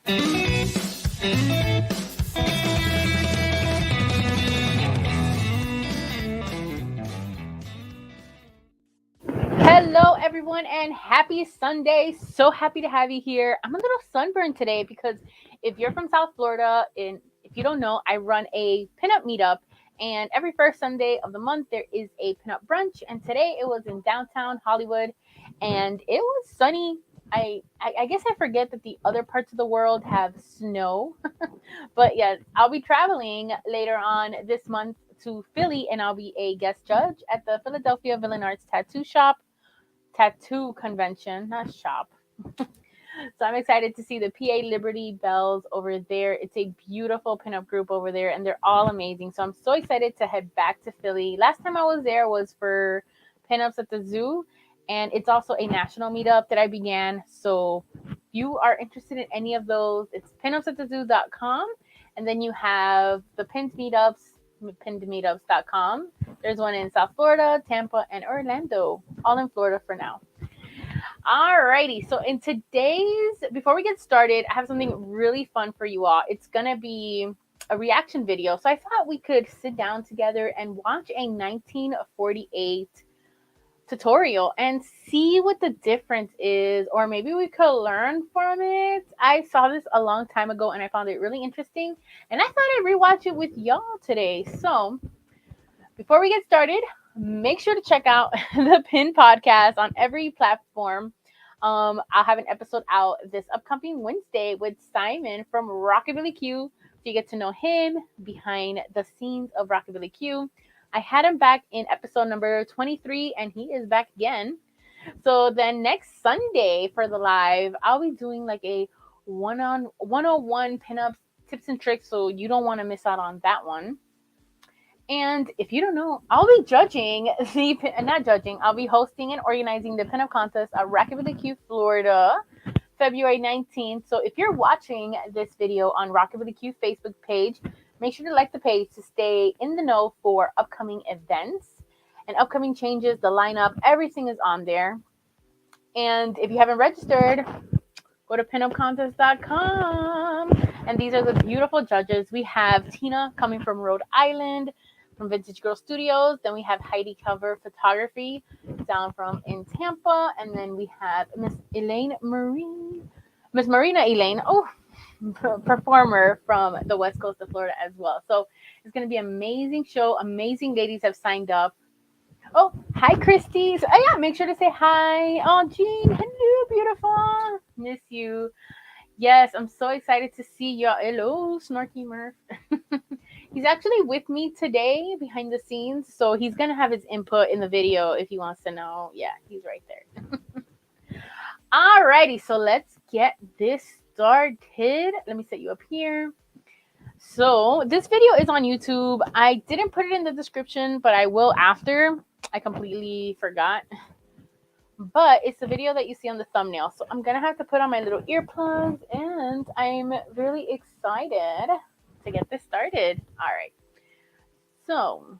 Hello, everyone, and happy Sunday. So happy to have you here. I'm a little sunburned today because if you're from South Florida, and if you don't know, I run a pinup meetup. And every first Sunday of the month, there is a pinup brunch. And today it was in downtown Hollywood, and it was sunny. I guess I forget that the other parts of the world have snow. But yeah, I'll be traveling later on this month to Philly, and I'll be a guest judge at the Philadelphia Villain Arts Tattoo Convention, not shop. So I'm excited to see the PA Liberty Bells over there. It's a beautiful pinup group over there, and they're all amazing. So I'm so excited to head back to Philly. Last time I was there was for pinups at the zoo, and it's also a national meetup that I began. So if you are interested in any of those, it's pinupsatthezoo.com, and then you have the pinned meetups, pinnedmeetups.com. There's one in South Florida, Tampa, and Orlando, all in Florida for now. Alrighty, so in today's, before we get started, I have something really fun for you all. It's gonna be a reaction video. So I thought we could sit down together and watch a 1948 tutorial and see what the difference is, or maybe we could learn from it. I saw this a long time ago and I found it really interesting, and I thought I'd rewatch it with y'all today. So before we get started, make sure to check out the Pin Podcast on every platform. I'll have an episode out this upcoming Wednesday with Simon from Rockabilly Q. So you get to know him behind the scenes of Rockabilly Q. I had him back in episode number 23, and he is back again. So then next Sunday for the live, I'll be doing like a 101 pinups tips and tricks. So you don't want to miss out on that one. And if you don't know, I'll be I'll be hosting and organizing the pinup contest at Rockabilly Q, Florida, February 19th. So if you're watching this video on Rockabilly Q Facebook page, make sure to like the page to stay in the know for upcoming events and upcoming changes, the lineup, everything is on there. And if you haven't registered, go to pinupcontest.com. And these are the beautiful judges. We have Tina coming from Rhode Island, from Vintage Girl Studios. Then we have Heidi Cover Photography down from in Tampa. And then we have Miss Marina Elaine, performer from the West Coast of Florida as well. So it's going to be an amazing show. Amazing ladies have signed up. Oh, hi, Christy. So, yeah, make sure to say hi. Oh, Jean, hello, beautiful. Miss you. Yes, I'm so excited to see you. Hello, Snorky Murph. He's actually with me today behind the scenes, so he's going to have his input in the video if he wants to know. Yeah, he's right there. Alrighty, so let's get this started. Let me set you up here. So this video is on YouTube. I didn't put it in the description, but I will after. I completely forgot. But it's the video that you see on the thumbnail. So I'm going to have to put on my little earplugs, and I'm really excited to get this started. All right. So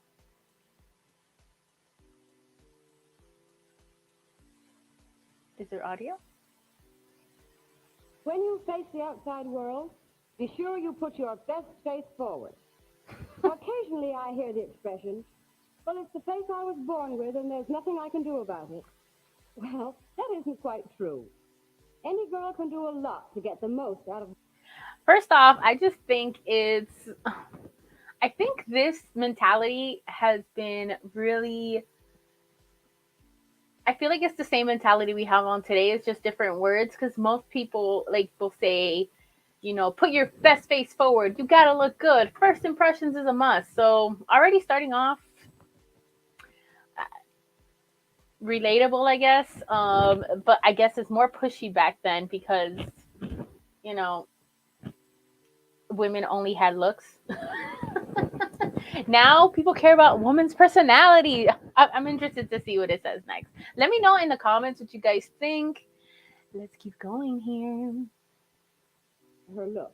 is there audio? When you face the outside world, be sure you put your best face forward. Occasionally I hear the expression, well, it's the face I was born with and there's nothing I can do about it. Well, that isn't quite true. Any girl can do a lot to get the most out of. First off, I just think I think this mentality has been really, I feel like it's the same mentality we have on today. It's just different words, because most people will say, put your best face forward. You got to look good. First impressions is a must. So already starting off, relatable, I guess. But I guess it's more pushy back then because, women only had looks. Now people care about women's personality. I'm interested to see what it says next. Let me know in the comments what you guys think. Let's keep going here. Her look.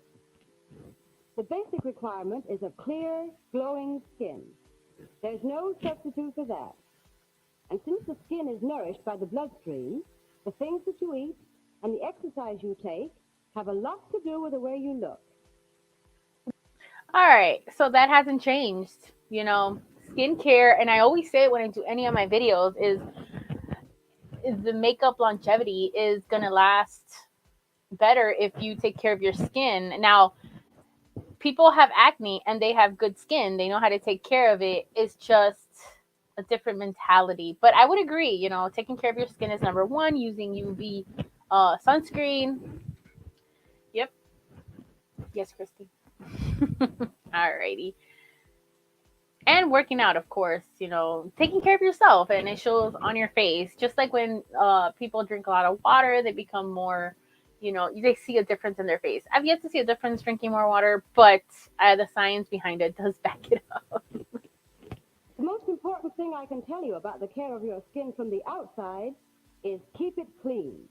The basic requirement is a clear, glowing skin. There's no substitute for that. And since the skin is nourished by the bloodstream, the things that you eat and the exercise you take have a lot to do with the way you look. All right, so that hasn't changed. Skincare, and I always say it when I do any of my videos, is the makeup longevity is gonna last better if you take care of your skin. Now, people have acne and they have good skin. They know how to take care of it. It's just a different mentality. But I would agree, taking care of your skin is number one, using UV sunscreen. Yep. Yes, Christy. Alrighty. And working out, of course, taking care of yourself, and it shows on your face. Just like when people drink a lot of water, they become more, they see a difference in their face. I've yet to see a difference drinking more water, but the science behind it does back it up. The most important thing I can tell you about the care of your skin from the outside is keep it clean.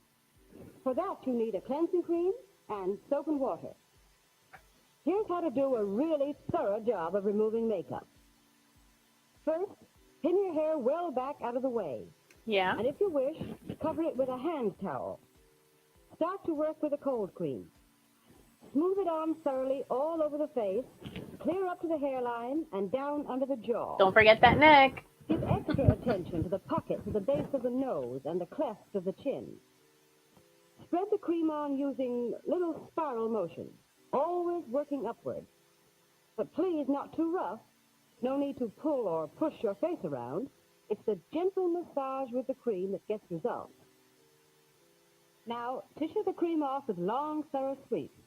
For that, you need a cleansing cream and soap and water. Here's how to do a really thorough job of removing makeup. First, pin your hair well back out of the way. Yeah. And if you wish, cover it with a hand towel. Start to work with a cold cream. Smooth it on thoroughly all over the face, clear up to the hairline and down under the jaw. Don't forget that neck. Give extra attention to the pockets at the base of the nose and the clefts of the chin. Spread the cream on using little spiral motions, always working upward. But please not too rough. No need to pull or push your face around. It's the gentle massage with the cream that gets results. Now, tissue the cream off with long, thorough sweeps.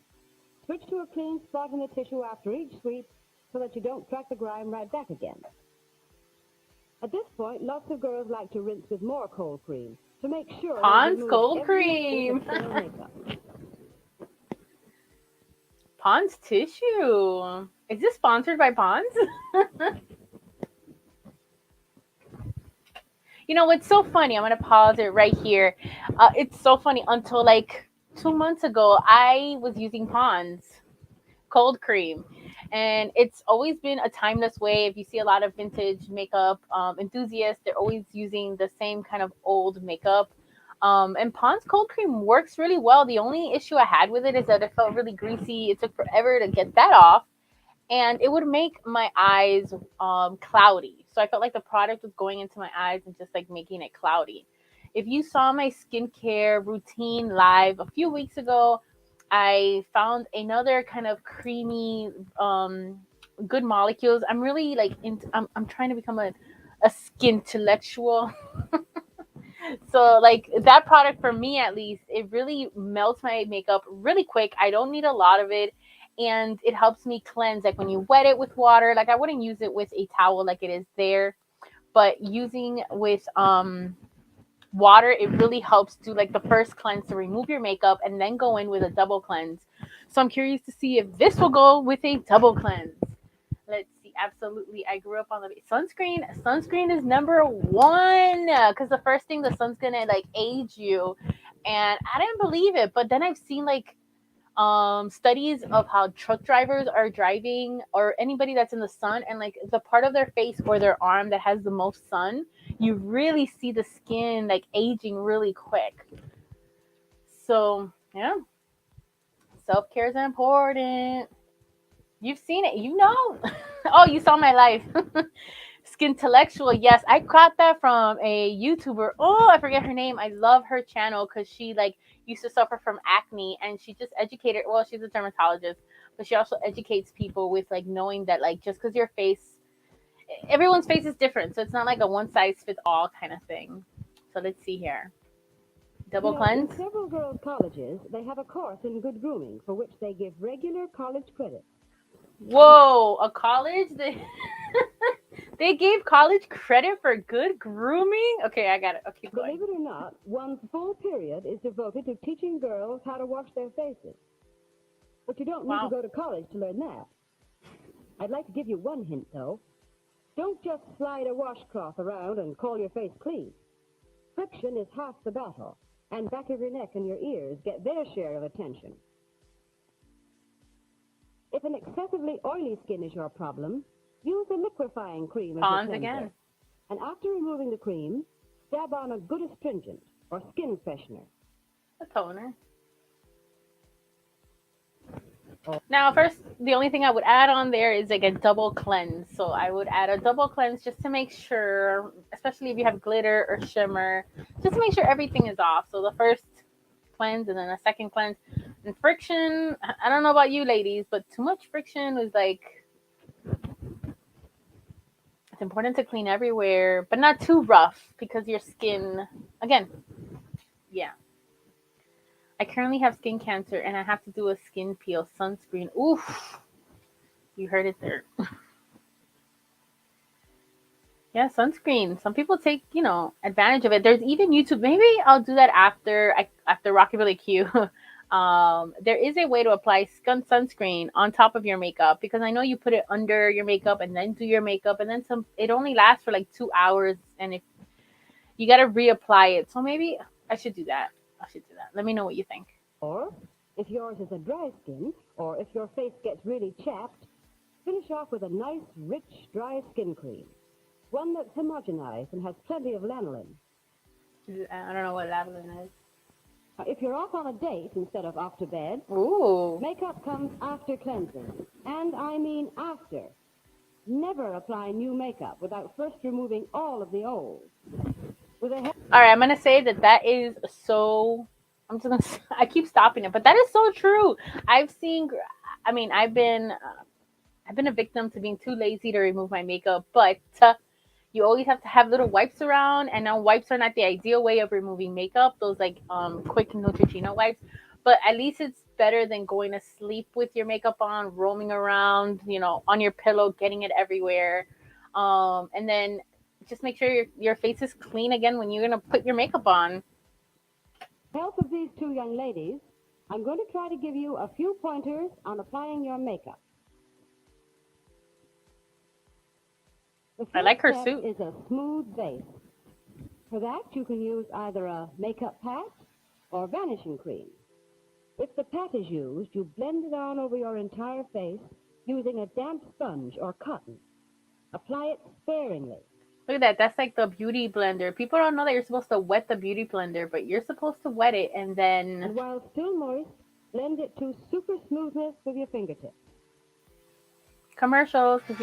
Switch to a clean spot in the tissue after each sweep so that you don't track the grime right back again. At this point, lots of girls like to rinse with more cold cream to make sure Pond's cold cream. Pond's tissue. Is this sponsored by Pond's? What's so funny? I'm going to pause it right here. It's so funny. Until like 2 months ago, I was using Pond's cold cream. And it's always been a timeless way. If you see a lot of vintage makeup enthusiasts, they're always using the same kind of old makeup. And Pond's cold cream works really well. The only issue I had with it is that it felt really greasy. It took forever to get that off. And it would make my eyes cloudy. So I felt like the product was going into my eyes and just like making it cloudy. If you saw my skincare routine live a few weeks ago, I found another kind of creamy, good molecules. I'm really like I'm trying to become a skin intellectual. So like that product for me at least, it really melts my makeup really quick. I don't need a lot of it, and it helps me cleanse. Like when you wet it with water, like I wouldn't use it with a towel like it is there, but using with water, it really helps do like the first cleanse to remove your makeup and then go in with a double cleanse. So I'm curious to see if this will go with a double cleanse. Let's see. Absolutely. I grew up on the sunscreen. Sunscreen is number one because the first thing, the sun's gonna like age you, and I didn't believe it. But then I've seen like studies of how truck drivers are driving, or anybody that's in the sun, and like the part of their face or their arm that has the most sun, you really see the skin like aging really quick. So yeah, self-care is important. You've seen it, Oh, you saw my life. Skintellectual, yes, I caught that from a YouTuber. Oh, I forget her name. I love her channel because she like used to suffer from acne, and she just educated. Well, she's a dermatologist, but she also educates people with like knowing that like just because your face, everyone's face is different, so it's not like a one size fits all kind of thing. So let's see here. Double cleanse. In several girls' colleges, they have a course in good grooming for which they give regular college credit. Whoa, a college? They gave college credit for good grooming? Okay, I got it. Okay, believe it or not, one full period is devoted to teaching girls how to wash their faces. But you don't need to go to college to learn that. I'd like to give you one hint, though. Don't just slide a washcloth around and call your face clean. Friction is half the battle, and back of your neck and your ears get their share of attention. If an excessively oily skin is your problem, use a liquefying cream as a cleanser. Again. And after removing the cream, dab on a good astringent or skin freshener. A toner. Now, first, the only thing I would add on there is like a double cleanse. So I would add a double cleanse just to make sure, especially if you have glitter or shimmer, just to make sure everything is off. So the first cleanse and then a second cleanse. And friction, I don't know about you ladies, but too much friction is like, it's important to clean everywhere, but not too rough because your skin, again, yeah. I currently have skin cancer and I have to do a skin peel sunscreen. Oof, you heard it there. Yeah, sunscreen. Some people take, advantage of it. There's even YouTube. Maybe I'll do that after Rockabilly Q. There is a way to apply sunscreen on top of your makeup because I know you put it under your makeup and then do your makeup and then some. It only lasts for like 2 hours and if you got to reapply it. So maybe I should do that. I should do that. Let me know what you think. Or, if yours is a dry skin, or if your face gets really chapped, finish off with a nice, rich, dry skin cream. One that's homogenized and has plenty of lanolin. I don't know what lavender is. If you're off on a date instead of off to bed, Ooh. makeup comes after cleansing. And I mean after. Never apply new makeup without first removing all of the old. With a All right, I'm gonna say that is so. I'm just gonna. I keep stopping it, but that is so true. I've seen. I mean, I've been a victim to being too lazy to remove my makeup, but you always have to have little wipes around. And now wipes are not the ideal way of removing makeup. Those like quick Neutrogena wipes, but at least it's better than going to sleep with your makeup on, roaming around, on your pillow, getting it everywhere. And then just make sure your face is clean again when you're gonna put your makeup on. help of these two young ladies, I'm going to try to give you a few pointers on applying your makeup. The I first like her step suit. is a smooth base. For that, you can use either a makeup pat or vanishing cream. If the pat is used, you blend it on over your entire face using a damp sponge or cotton. Apply it sparingly. Look at that. That's like the beauty blender. People don't know that you're supposed to wet the beauty blender, but you're supposed to wet it and then And while still moist, blend it to super smoothness with your fingertips. commercials, because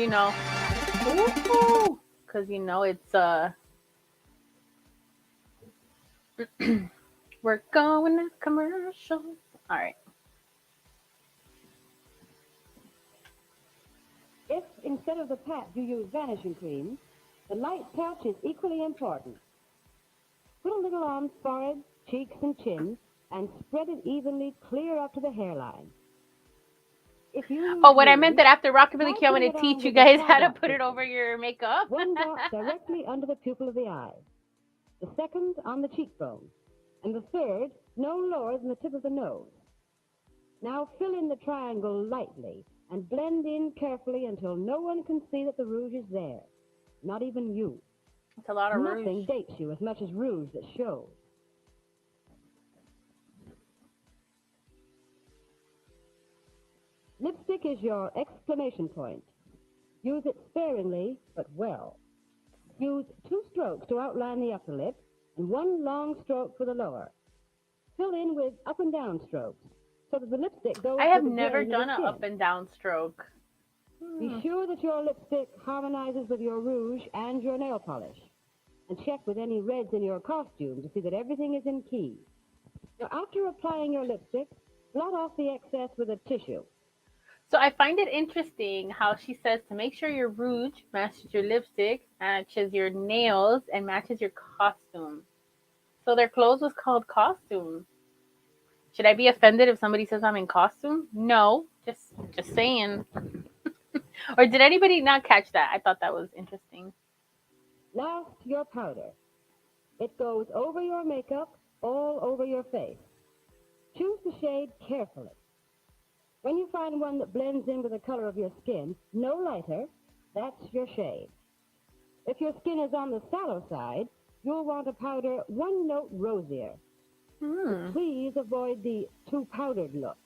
because it's we're going to commercials. All right. If instead of the pat you use vanishing cream, the light touch is equally important. Put a little on forehead, cheeks, and chin, and spread it evenly clear up to the hairline. If you use Oh, what I meant rouge, that after Rockabilly try Q, I'm putting going it to on teach you with the guys fly how to dot put it technique. over your makeup. One dot directly under the pupil of the eye, the second on the cheekbone, and the third no lower than the tip of the nose. Now fill in the triangle lightly and blend in carefully until no one can see that the rouge is there, not even you. It's a lot of rouge. Nothing dates you as much as rouge that shows. Lipstick is your exclamation point. Use it sparingly, but well. Use 2 strokes to outline the upper lip and 1 long stroke for the lower. Fill in with up and down strokes so that the lipstick goes I have with the never grain of done the an up skin. and down stroke. Be sure that your lipstick harmonizes with your rouge and your nail polish. And check with any reds in your costume to see that everything is in key. Now, after applying your lipstick, blot off the excess with a tissue. So I find it interesting how she says to make sure your rouge matches your lipstick, matches your nails, and matches your costume. So their clothes was called costume. Should I be offended if somebody says I'm in costume? No, just saying. Or did anybody not catch that? I thought that was interesting. Last, your powder. It goes over your makeup, all over your face. Choose the shade carefully. When you find one that blends in with the color of your skin, no lighter, that's your shade. If your skin is on the sallow side, you'll want a powder 1 note rosier. Please avoid the too powdered look.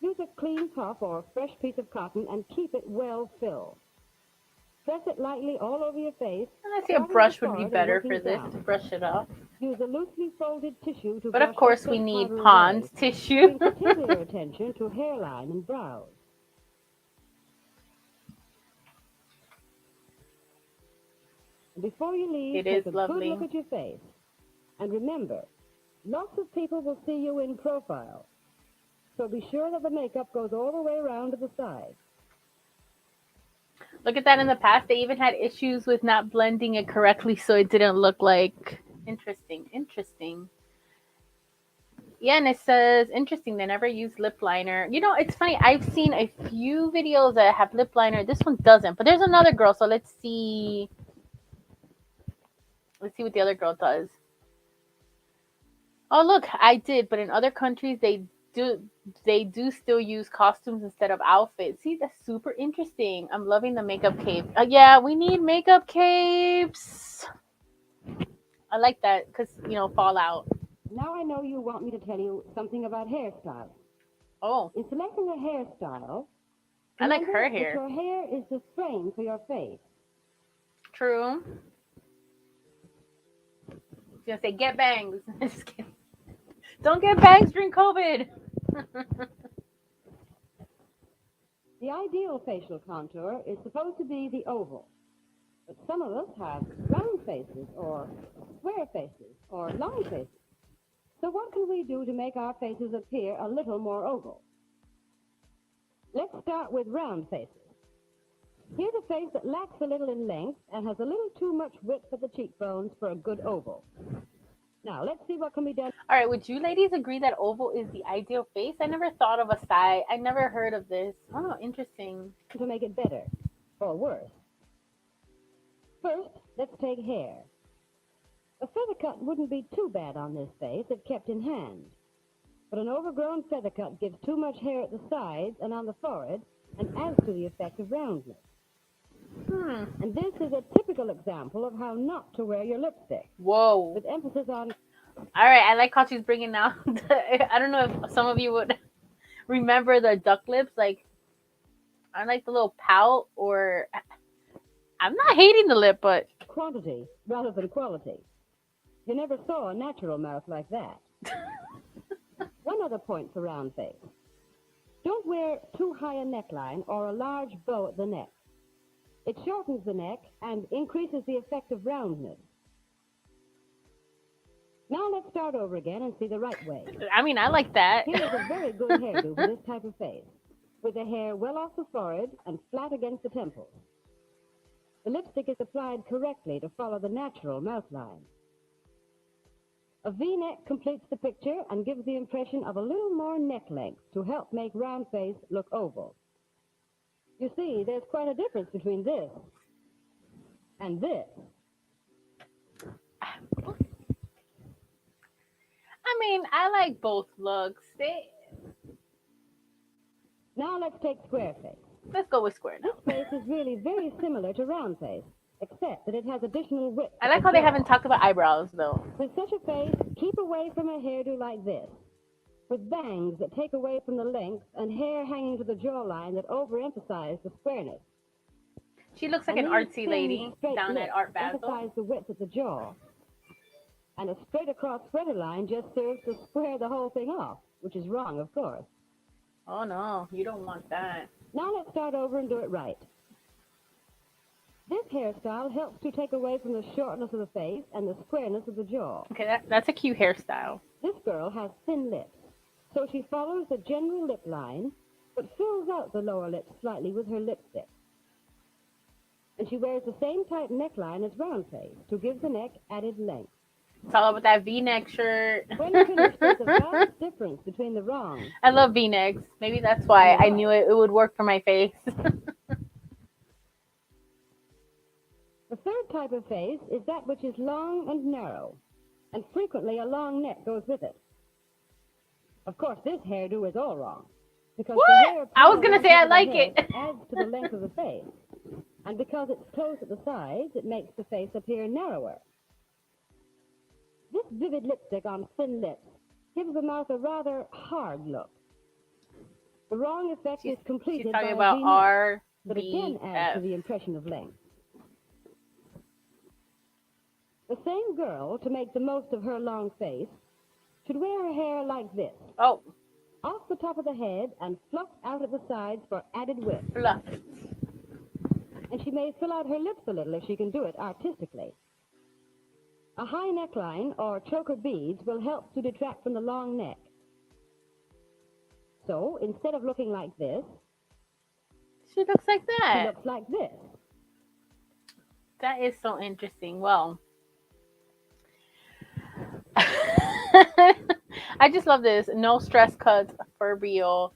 Use a clean puff or fresh piece of cotton and keep it well filled. Press it lightly all over your face. I see a brush would be better for this to brush it off. Use a loosely folded tissue to But brush of course, we excess need powder Pond's away, tissue. paying particular attention to hairline and brows. And before you leave, It is take a good lovely. look at your face. And remember, lots of people will see you in profile. So be sure that the makeup goes all the way around to the side. Look at that. In the past, they even had issues with not blending it correctly, so it didn't look like. Interesting. Interesting. Yeah, and it says interesting. They never use lip liner. You know, it's funny. I've seen a few videos that have lip liner. This one doesn't, but there's another girl. So let's see. Let's see what the other girl does. Oh, look, I did, but in other countries do they do still use costumes instead of outfits. See, that's super interesting. I'm loving the makeup cape. Yeah, we need makeup capes. I like that because fall out. Now I know you want me to tell you something about hairstyle. Oh, In selecting a hairstyle, I like remember her that hair. your hair is the frame for your face. True. She's gonna say get bangs. Just kidding. Don't get bangs during COVID. The ideal facial contour is supposed to be the oval. But some of us have round faces or square faces or long faces. So what can we do to make our faces appear a little more oval? Let's start with round faces. Here's a face that lacks a little in length and has a little too much width at the cheekbones for a good oval. Now, let's see what can be done. All right, would you ladies agree that oval is the ideal face? I never thought of a side. I never heard of this. Oh, interesting. To make it better or worse. First, let's take hair. A feather cut wouldn't be too bad on this face if kept in hand. But an overgrown feather cut gives too much hair at the sides and on the forehead and adds to the effect of roundness. And this is a typical example of how not to wear your lipstick. Whoa. With emphasis on... All right, I like how she's bringing out. I don't know if some of you would remember the duck lips. Like, I like the little pout, or I'm not hating the lip, but quantity rather than quality. You never saw a natural mouth like that. One other point for round face. Don't wear too high a neckline or a large bow at the neck. It shortens the neck and increases the effect of roundness. Now let's start over again and see the right way. I mean, I like that. Here is a very good hairdo for this type of face, with the hair well off the forehead and flat against the temples. The lipstick is applied correctly to follow the natural mouth line. A V-neck completes the picture and gives the impression of a little more neck length to help make round face look oval. You see, there's quite a difference between this and this. I mean, I like both looks. Now let's take square face. Let's go with square now. This face is really very similar to round face, except that it has additional width. I like how they haven't talked about eyebrows, though. With such a face, keep away from a hairdo like this, with bangs that take away from the length and hair hanging to the jawline that overemphasize the squareness. She looks like an artsy lady down at Art Basel. Emphasize the width at the jaw. And a straight across sweater line just serves to square the whole thing off, which is wrong, of course. Oh, no, you don't want that. Now let's start over and do it right. This hairstyle helps to take away from the shortness of the face and the squareness of the jaw. Okay, that's a cute hairstyle. This girl has thin lips, so she follows the general lip line, but fills out the lower lip slightly with her lipstick. And she wears the same type neckline as round face to give the neck added length. It's all about that V-neck shirt. When finished, there's a vast difference between the wrong. I love V-necks. Maybe that's why I knew it would work for my face. The third type of face is that which is long and narrow, and frequently a long neck goes with it. Of course, this hairdo is all wrong. Because what? The hair I was going to say I like it. Adds to the length of the face. And because it's close at the sides, it makes the face appear narrower. This vivid lipstick on thin lips gives the mouth a rather hard look. The wrong effect is completed she's talking by about V-neck, RBF. but again adds to the impression of length. The same girl, to make the most of her long face, should wear her hair like this. Oh, Off the top of the head and fluffed out at the sides for added width. fluff. And she may fill out her lips a little if she can do it artistically. A high neckline or choker beads will help to detract from the long neck. So, instead of looking like this, She looks like she that. looks like this. That is so interesting. Well, I just love this. No stress cuts for real.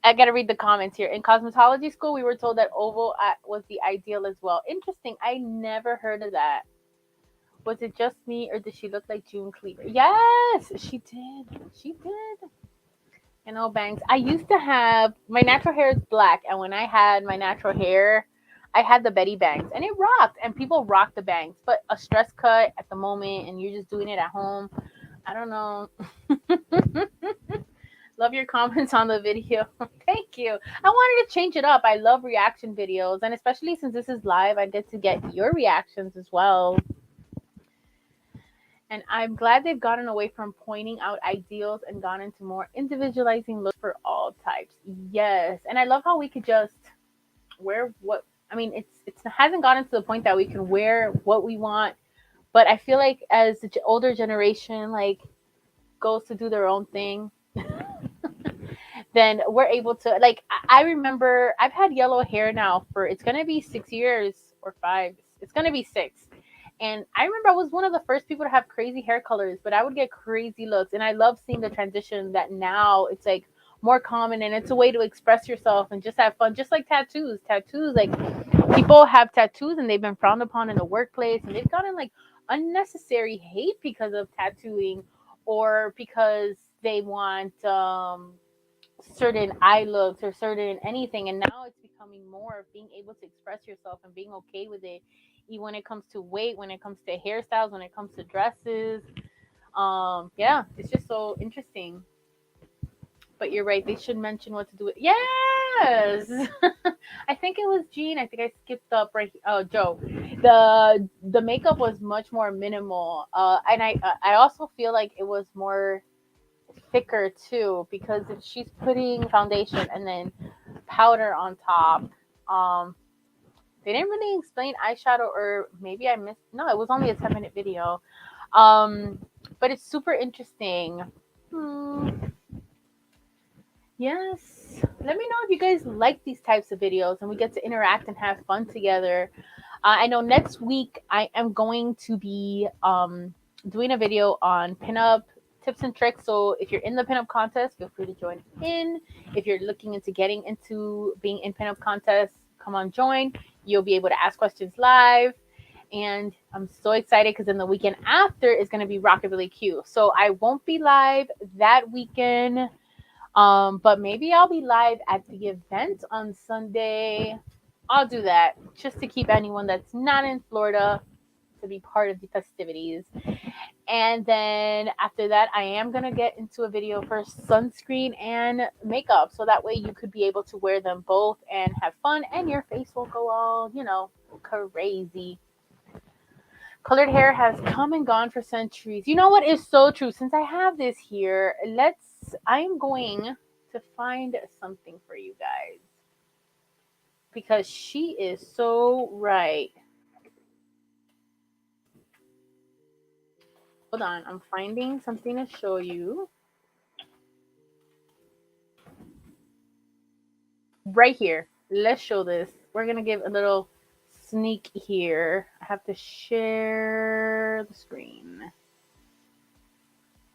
I gotta read the comments here. In cosmetology school, we were told that oval was the ideal as well. Interesting. I never heard of that. Was it just me, or did she look like June Cleaver? Yes, she did. She did. And no bangs. I used to have my natural hair is black, and when I had my natural hair, I had the Betty bangs, and it rocked. And people rock the bangs, but a stress cut at the moment, and you're just doing it at home. I don't know. Love your comments on the video. Thank you. I wanted to change it up. I love reaction videos, and especially since this is live, I get to get your reactions as well. And I'm glad they've gotten away from pointing out ideals and gone into more individualizing looks for all types. Yes. And I love how we could just wear what I mean, it hasn't gotten to the point that we can wear what we want, but I feel like as the older generation like goes to do their own thing, then we're able to like I remember I've had yellow hair now for it's gonna be 6 years or 5. It's gonna be 6. And I remember I was one of the first people to have crazy hair colors, but I would get crazy looks. And I love seeing the transition that now it's like more common and it's a way to express yourself and just have fun. Just like tattoos. Tattoos, like people have tattoos and they've been frowned upon in the workplace and they've gotten like unnecessary hate because of tattooing or because they want certain eye looks or certain anything. And now it's becoming more of being able to express yourself and being okay with it when it comes to weight, when it comes to hairstyles, when it comes to dresses. Yeah, it's just so interesting. But you're right, they should mention what to do with yes. I think it was Jean. I think I skipped up right oh Joe. The makeup was much more minimal. And I also feel like it was more thicker too because if she's putting foundation and then powder on top, they didn't really explain eyeshadow, or maybe I missed. No, it was only a 10-minute video. But it's super interesting. Yes. Let me know if you guys like these types of videos and we get to interact and have fun together. I know next week I am going to be doing a video on pinup tips and tricks. So if you're in the pinup contest, feel free to join in. If you're looking into getting into being in pinup contests, come on, join. You'll be able to ask questions live. And I'm so excited because then the weekend after is going to be Rockabilly Q. So I won't be live that weekend. But maybe I'll be live at the event on Sunday. I'll do that just to keep anyone that's not in Florida to be part of the festivities. And then after that, I am going to get into a video for sunscreen and makeup. So that way you could be able to wear them both and have fun and your face won't go all, crazy. Colored hair has come and gone for centuries. You know what is so true? Since I have this here, I'm going to find something for you guys. Because she is so right. Hold on, I'm finding something to show you. Right here. Let's show this. We're going to give a little sneak here. I have to share the screen.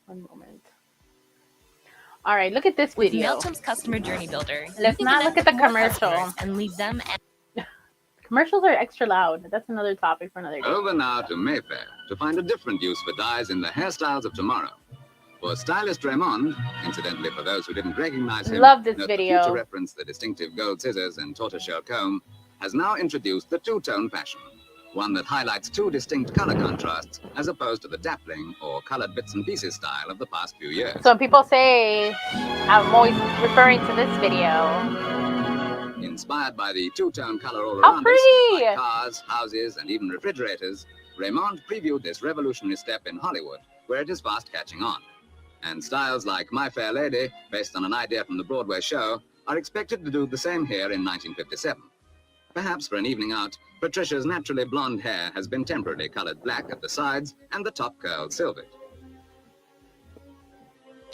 One moment. All right, look at this video. With Mailchimp's Customer Journey Builder, Let's not look at the commercial and leave them. Commercials are extra loud. That's another topic for another day. Over now to Mayfair to find a different use for dyes in the hairstyles of tomorrow. For stylist Raymond, incidentally for those who didn't recognize him, love this note video. The future reference, the distinctive gold scissors and tortoiseshell comb, has now introduced the two-tone fashion, one that highlights two distinct color contrasts as opposed to the dappling or colored bits and pieces style of the past few years. So when people say, I'm always referring to this video. Inspired by the two-tone color all How around pretty! us, like cars, houses, and even refrigerators, Raymond previewed this revolutionary step in Hollywood, where it is fast catching on. And styles like My Fair Lady, based on an idea from the Broadway show, are expected to do the same here in 1957. Perhaps for an evening out, Patricia's naturally blonde hair has been temporarily colored black at the sides and the top curl silvered.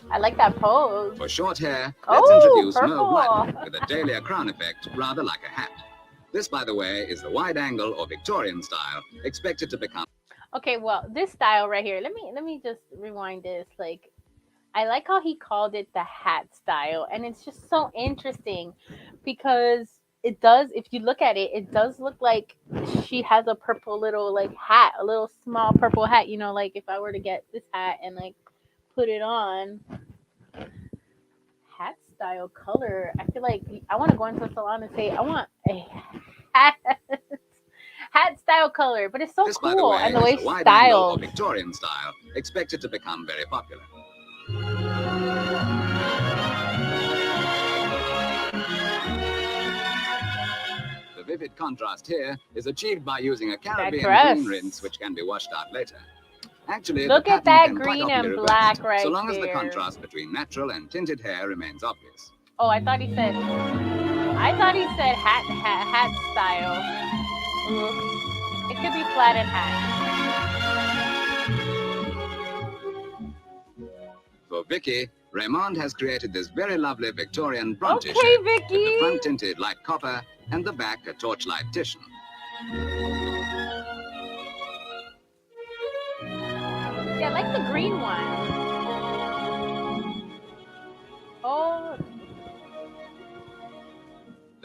I like that pose. For short hair, let's Oh, introduce purple. Mo Blood with a dahlia crown effect, rather like a hat. This, by the way, is the wide angle or Victorian style, expected to become. Okay, well, this style right here. Let me just rewind this. Like, I like how he called it the hat style, and it's just so interesting because it does. If you look at it, it does look like she has a purple little like hat, a little small purple hat. You know, like if I were to get this hat and like put it on, hat style color. I feel like I want to go into a salon and say I want a hat. Hat style color, but it's so This, cool, by the way, and the way is a wide angle or styled. Victorian style, expected to become very popular. The vivid contrast here is achieved by using a Caribbean dress. green rinse, which can be washed out later. Actually, Look the at pattern that can quite green often be and reversed, black right so long as the there. contrast between natural and tinted hair remains obvious. Oh, I thought he said hat style. It could be flat and hat. For Vicky, Raymond has created this very lovely Victorian bronze Okay, shape, with the Vicky. front tinted light copper and the back a torchlight titian. Yeah, I like the green one. Oh,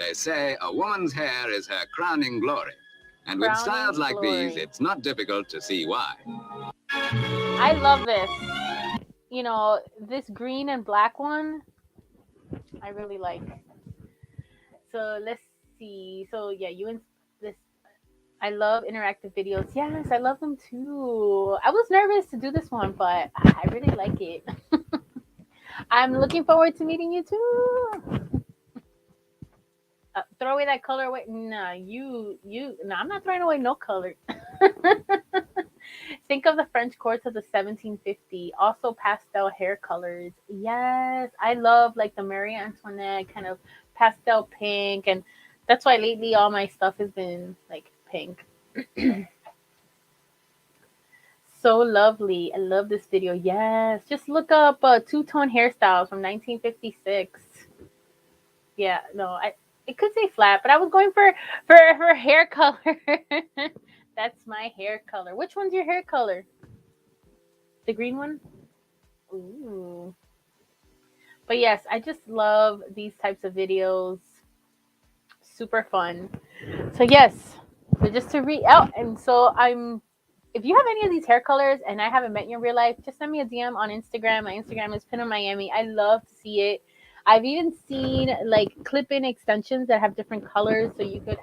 They say a woman's hair is her crowning glory. And with Crowning styles like these, glory. it's not difficult to see why. I love this. You know, this green and black one, I really like. So let's see. So yeah, you and this. I love interactive videos. Yes, I love them too. I was nervous to do this one, but I really like it. I'm looking forward to meeting you too. Throw away that color away. Nah, no, I'm not throwing away no color. Think of the French courts of the 1750. Also pastel hair colors. Yes, I love like the Marie Antoinette kind of pastel pink, and that's why lately all my stuff has been like pink. So lovely. I love this video. Yes, just look up two-tone hairstyles from 1956. Yeah, no, it could say flat, but I was going for hair color. That's my hair color. Which one's your hair color? The green one? Ooh. But yes, I just love these types of videos. Super fun. So yes, so just to read out, and so if you have any of these hair colors and I haven't met you in real life, just send me a DM on Instagram. My Instagram is Pinup Miami. I love to see it. I've even seen like clip-in extensions that have different colors, so you could.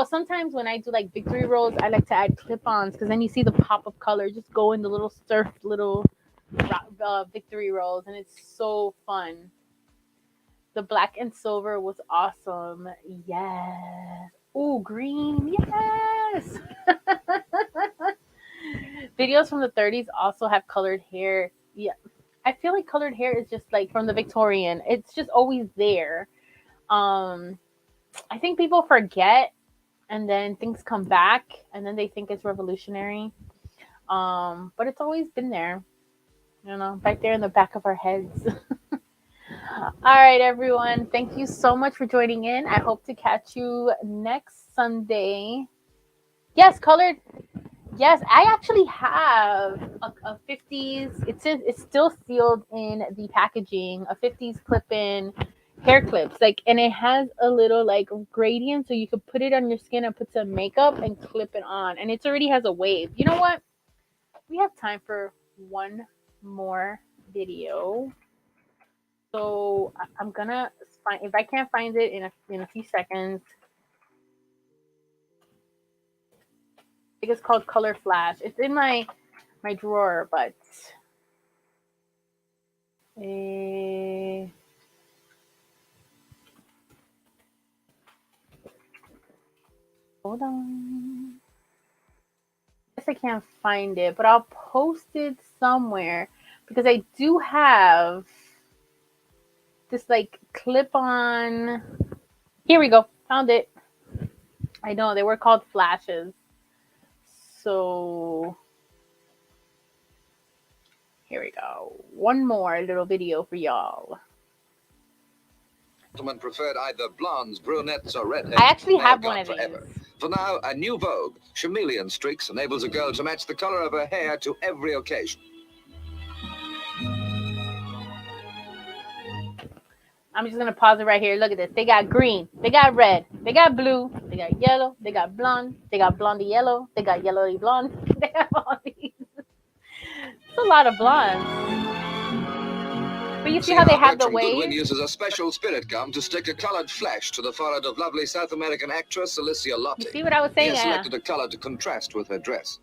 Sometimes when I do like victory rolls, I like to add clip-ons because then you see the pop of color just go in the little surf little victory rolls, and it's so fun. The black and silver was awesome. Yes. Oh, green. Yes. Videos from the 30s also have colored hair. Yeah. I feel like colored hair is just like from the Victorian. It's just always there. I think people forget and then things come back and then they think it's revolutionary. But it's always been there. You know, right there in the back of our heads. All right, everyone. Thank you so much for joining in. I hope to catch you next Sunday. Yes, colored. Yes, I actually have a 50s. It's still sealed in the packaging. A 50s clip-in hair clips, like, and it has a little like gradient, so you could put it on your skin and put some makeup and clip it on, and it already has a wave. You know what? We have time for one more video. So I'm gonna find, if I can't find it in a few seconds. I think it's called Color Flash. It's in my drawer, but hold on. I can't find it, but I'll post it somewhere because I do have this like clip on. Here we go. Found it. I know they were called flashes. So here we go. One more little video for y'all. Gentlemen preferred either blondes, brunettes, or redheads. I actually may have have one gone of forever. these. For now, a new vogue, chameleon streaks, enables a girl to match the color of her hair to every occasion. I'm just gonna pause it right here. Look at this. They got green, they got red, they got blue, they got yellow, they got blonde, they got blondie yellow, they got yellowy blonde. They have all these. It's a lot of blondes. But you see how they have the Bertram Goodwin waves? uses a special spirit gum to stick a colored flash to the forehead of lovely South American actress Alicia Lotte. You see what I was He saying? has Yeah. selected a color to contrast with her dress.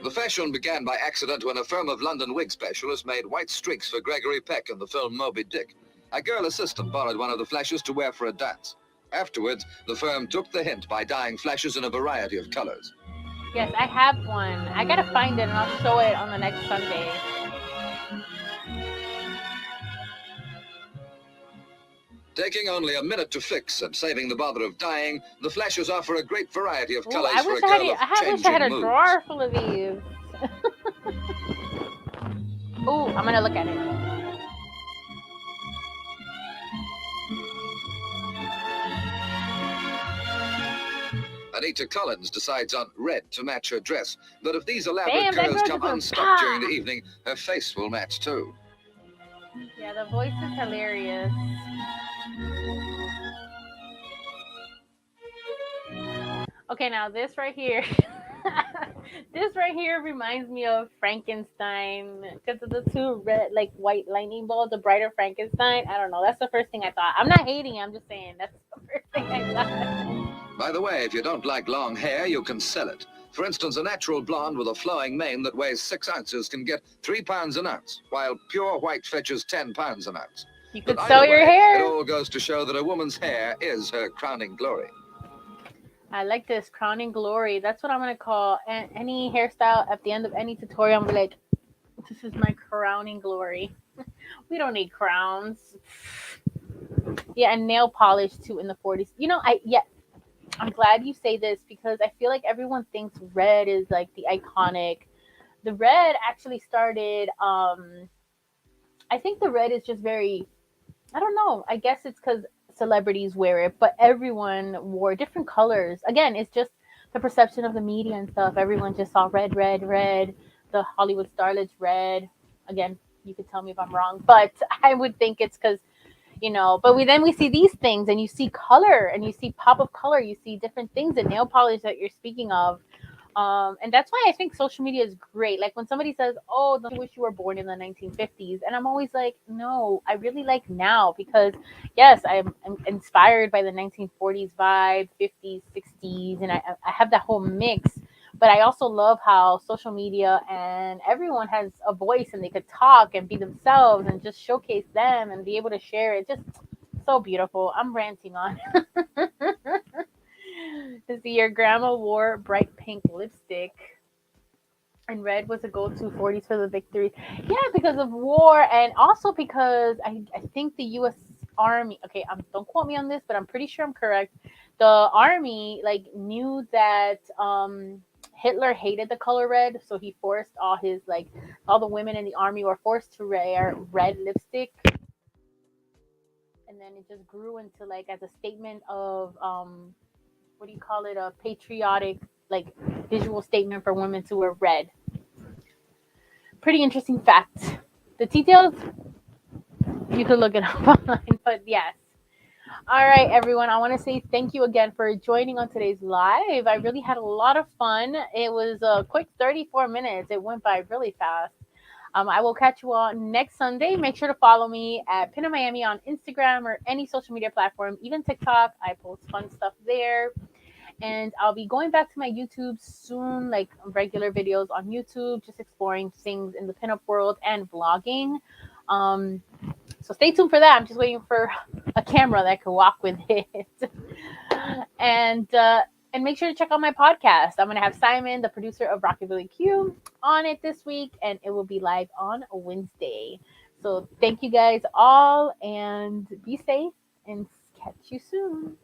The fashion began by accident when a firm of London wig specialists made white streaks for Gregory Peck in the film Moby Dick. A girl assistant borrowed one of the flashes to wear for a dance. Afterwards, the firm took the hint by dyeing flashes in a variety of colors. Yes, I have one. I gotta find it and I'll show it on the next Sunday. Taking only a minute to fix and saving the bother of dyeing, the flashes offer a great variety of Ooh, colors I for a wish I had. girl of I wish I had a changing moods. drawer full of these. Ooh, I'm gonna look at it. Anita Collins decides on red to match her dress, but if these elaborate Damn, that colors girl come just went, unstuck during "Pah!" the evening, her face will match too. Yeah, the voice is hilarious. Okay, now this right here. This right here reminds me of Frankenstein because of the two red, like white lightning bolts, the brighter Frankenstein. I don't know. That's the first thing I thought. I'm not hating. I'm just saying that's the first thing I thought. By the way, if you don't like long hair, you can sell it. For instance, a natural blonde with a flowing mane that weighs 6 ounces can get 3 pounds an ounce, while pure white fetches 10 pounds an ounce. You could But sell either your way, hair. It all goes to show that a woman's hair is her crowning glory. I like this crowning glory. That's what I'm gonna call any hairstyle at the end of any tutorial. I'm gonna be like, this is my crowning glory. We don't need crowns. Yeah, and nail polish too in the 40s. You know, I'm glad you say this because I feel like everyone thinks red is like the iconic. The red actually started. I think the red is just very. I don't know. I guess it's because celebrities wear it, but everyone wore different colors. Again, it's just the perception of the media and stuff. Everyone just saw red, red, red. The Hollywood starlets red. Again, you could tell me if I'm wrong, but I would think it's because but we see these things and you see color and you see pop of color, you see different things in nail polish that you're speaking of. And that's why I think social media is great. Like when somebody says, oh, don't you wish you were born in the 1950s? And I'm always like, no, I really like now because yes, I'm inspired by the 1940s vibe, 50s, 60s, and I have that whole mix. But I also love how social media and everyone has a voice and they could talk and be themselves and just showcase them and be able to share it. Just so beautiful. I'm ranting on. To see your grandma wore bright pink lipstick and red was a go-to 40s for the victory. Yeah, because of war and also because I think the U.S. Army. Okay, don't quote me on this, but I'm pretty sure I'm correct. The army like knew that Hitler hated the color red, so he forced all the women in the army were forced to wear red lipstick, and then it just grew into like as a statement of what do you call it? A patriotic like visual statement for women to wear red. Pretty interesting fact. The details you could look it up online, but yes. All right, everyone. I want to say thank you again for joining on today's live. I really had a lot of fun. It was a quick 34 minutes. It went by really fast. I will catch you all next Sunday. Make sure to follow me at Pinup Miami on Instagram or any social media platform, even TikTok. I post fun stuff there. And I'll be going back to my YouTube soon, like regular videos on YouTube, just exploring things in the pinup world and vlogging. Um, so stay tuned for that. I'm just waiting for a camera that could walk with it. and and make sure to check out my podcast. I'm gonna have Simon, the producer of Rockabilly Q, on it this week, and it will be live on Wednesday. So thank you guys all, and be safe, and catch you soon.